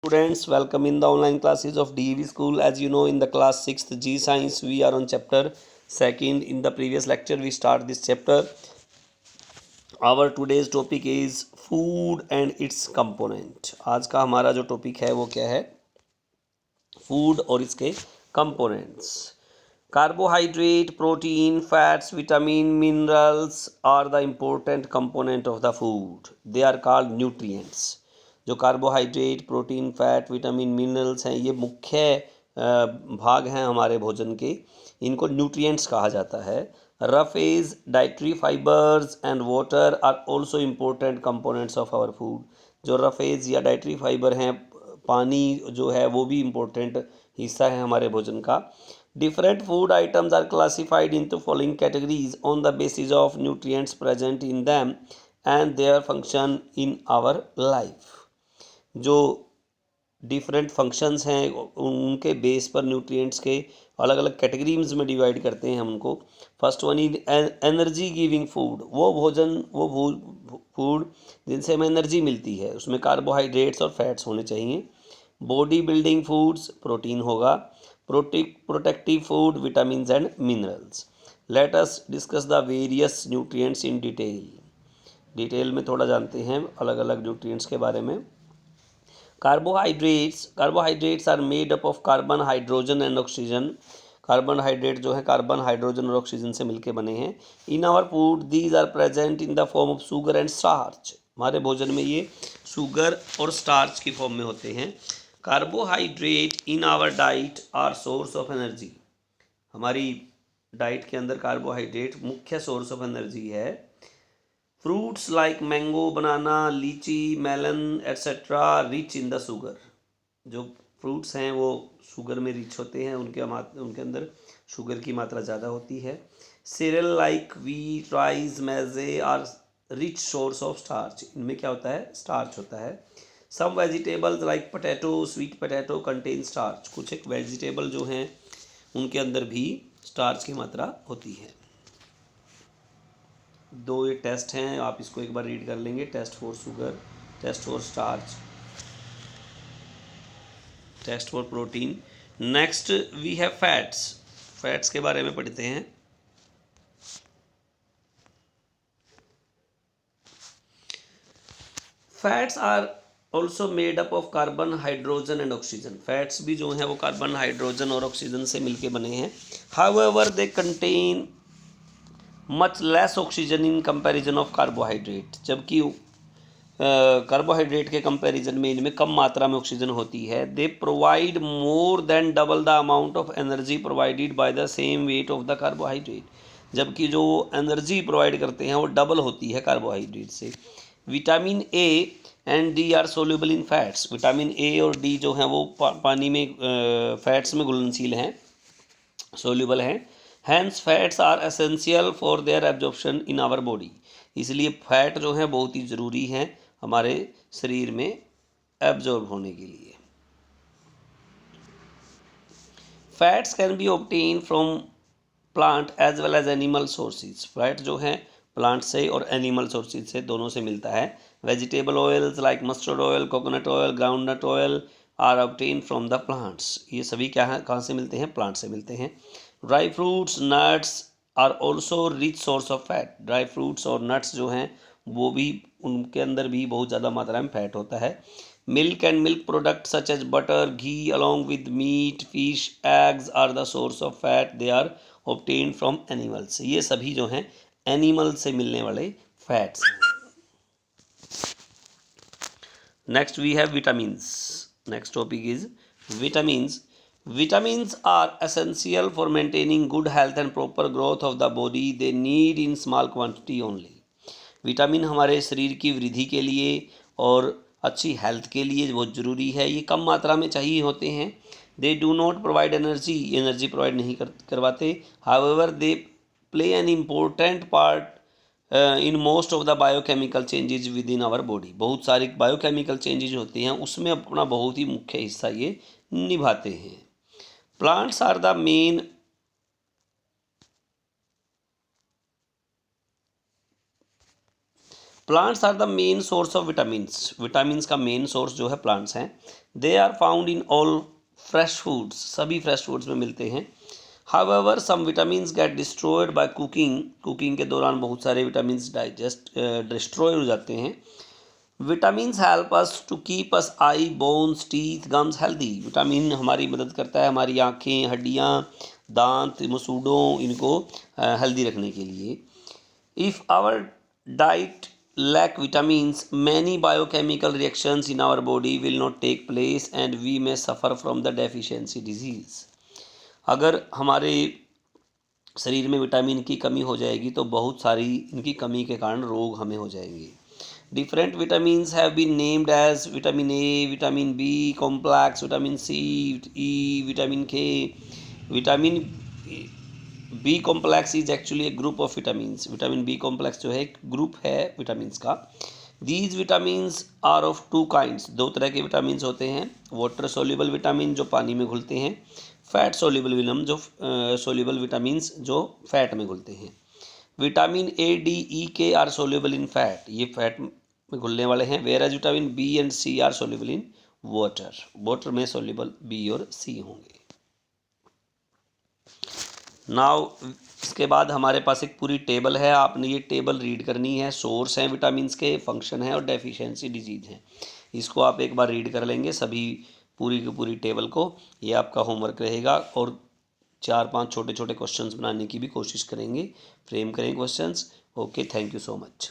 Students, welcome in the online classes of DEV School. As you know, in the class 6th G Science, we are on chapter 2nd. In the previous lecture, we start this chapter. Our today's topic is food and its component. आज का हमारा जो topic है वो क्या है? Food और इसके components. Carbohydrate, protein, fats, vitamin, minerals are the important component of the food. They are called nutrients. जो carbohydrate, protein, fat, vitamin, minerals हैं, ये मुख्य भाग हैं हमारे भोजन के. इनको न्यूट्रिएंट्स कहा जाता है. Roughage, dietary fibres and water are also important components of our food. जो रफेज या डाइटरी फाइबर हैं, पानी जो है वो भी इम्पोर्टेंट हिस्सा है हमारे भोजन का. Different food items are classified into following categories on the basis of nutrients present in them and their function in our life. जो डिफरेंट फंक्शंस हैं उनके बेस पर न्यूट्रिएंट्स के अलग अलग कैटेगरीज में डिवाइड करते हैं हम उनको. First one is energy giving food. वो भोजन फूड जिनसे हमें एनर्जी मिलती है, उसमें कार्बोहाइड्रेट्स और फैट्स होने चाहिए. बॉडी बिल्डिंग फूड्स, प्रोटीन होगा. Protective food, vitamins and minerals. Let us discuss the various nutrients in detail में थोड़ा जानते हैं अलग अलग न्यूट्रिएंट्स के बारे में. Carbohydrates are made up of carbon, hydrogen and oxygen. Carbohydrate जो है कार्बन, हाइड्रोजन और ऑक्सीजन से मिलकर बने हैं. In our food these are present in the form of sugar and starch. हमारे भोजन में ये शुगर और स्टार्च की फॉर्म में होते हैं. Carbohydrate in our diet are source of energy. हमारी डाइट के अंदर कार्बोहाइड्रेट मुख्य सोर्स ऑफ एनर्जी है. Fruits like mango, banana, lychee, melon etcetera rich in the sugar. जो फ्रूट्स हैं वो शुगर में रिच होते हैं, उनके अंदर शुगर की मात्रा ज़्यादा होती है. Cereal like wheat, rice, maize are rich source of starch. इनमें क्या होता है? स्टार्च होता है. Some vegetables like potato, sweet potato contain starch. कुछ एक वेजिटेबल जो हैं उनके अंदर भी स्टार्च की मात्रा होती है. दो ये टेस्ट हैं, आप इसको एक बार रीड कर लेंगे. Test for sugar, test for starch, test for protein. Next we have fats. Fats के बारे में पढ़ते हैं. Fats are also made up of carbon, hydrogen and oxygen. Fats भी जो हैं वो कार्बन, हाइड्रोजन और ऑक्सीजन से मिलके बने हैं. However they contain much less oxygen in comparison of carbohydrate. जबकि कार्बोहाइड्रेट के कंपैरिजन में इनमें कम मात्रा में ऑक्सीजन होती है. They provide more than double the amount of energy provided by the same weight of the carbohydrate. जबकि जो एनर्जी प्रोवाइड करते हैं वो डबल होती है कार्बोहाइड्रेट से. Vitamin A and D R soluble in fats. Vitamin A और D जो हैं वो पानी में फैट्स में घुलनशील हैं, सोल्यूबल हैं. Hence fats are essential for their absorption in our body. इसलिए फैट जो हैं बहुत ही ज़रूरी हैं हमारे शरीर में एब्जॉर्ब होने के लिए. Fats can be obtain from plant as well as animal sources. Fat जो हैं प्लांट से और एनिमल सोर्सेज से, दोनों से मिलता है. Vegetable oils like mustard oil, coconut oil, groundnut oil are obtain from the plants. ये सभी क्या है, कहाँ से मिलते हैं? प्लांट से मिलते हैं. Dry fruits, nuts are also rich source of fat. Dry fruits और नट्स जो हैं वो भी, उनके अंदर भी बहुत ज़्यादा मात्रा में फैट होता है. Milk and milk product such as butter, ghee along with meat, fish, eggs are the source of fat. They are obtain from animals. ये सभी जो हैं एनिमल से मिलने वाले fats. Next we have vitamins. Next topic is vitamins. Vitamins are essential for maintaining good health and proper growth of the body. They need in small quantity only. Vitamin हमारे शरीर की वृद्धि के लिए और अच्छी हेल्थ के लिए बहुत ज़रूरी है. ये कम मात्रा में चाहिए होते हैं. They do not provide energy. Energy provide नहीं करवाते. However they play an important part in most of the biochemical changes within our body. बहुत सारी बायोकेमिकल चेंजेज होते हैं, उसमें अपना बहुत ही मुख्य हिस्सा ये निभाते हैं. Plants are the main plants are the main source of vitamins, vitamins का मेन सोर्स जो है प्लांट्स हैं। They are found in all fresh foods, सभी फ्रेश फूड्स में मिलते हैं। However some vitamins get destroyed by cooking, cooking के दौरान बहुत सारे विटामिन्स डिस्ट्रॉय हो जाते हैं। Vitamins help us to keep us eye, bones, teeth, gums healthy, vitamin हमारी मदद करता है हमारी आँखें, हड्डियाँ, दांत, मसूड़ों इनको हेल्दी रखने के लिए। If our diet lack vitamins, many biochemical reactions in our body will not take place and we may suffer from the deficiency disease. अगर हमारे शरीर में विटामिन की कमी हो जाएगी तो बहुत सारी इनकी कमी के कारण रोग हमें हो जाएंगे। Different vitamins have been named as vitamin A, vitamin B complex, vitamin C, E, vitamin K. Vitamin B complex is actually a group of vitamins, vitamin B complex जो है एक ग्रुप है विटामिन्स का। These vitamins are of two kinds, दो तरह के vitamins होते हैं। वाटर सोल्यूबल विटामिन जो पानी में घुलते हैं, फैट सोल्यूबल विटामिन जो सोल्यूबल विटामिन्स जो फैट में घुलते हैं। Vitamin A, D, E K are soluble in fat, ये फैट में घुलने वाले हैं। Whereas vitamin B and C are soluble in water, water में सोल्यूबल बी और सी होंगे। नाउ इसके बाद हमारे पास एक पूरी टेबल है, आपने ये टेबल रीड करनी है। सोर्स हैं विटामिन्स के, फंक्शन है और डेफिशिएंसी डिजीज है। इसको आप एक बार रीड कर लेंगे सभी पूरी की पूरी टेबल को, ये आपका होमवर्क रहेगा। और 4-5 छोटे छोटे क्वेश्चंस बनाने की भी कोशिश करेंगे, फ्रेम करेंगे questions. Okay, thank you so much.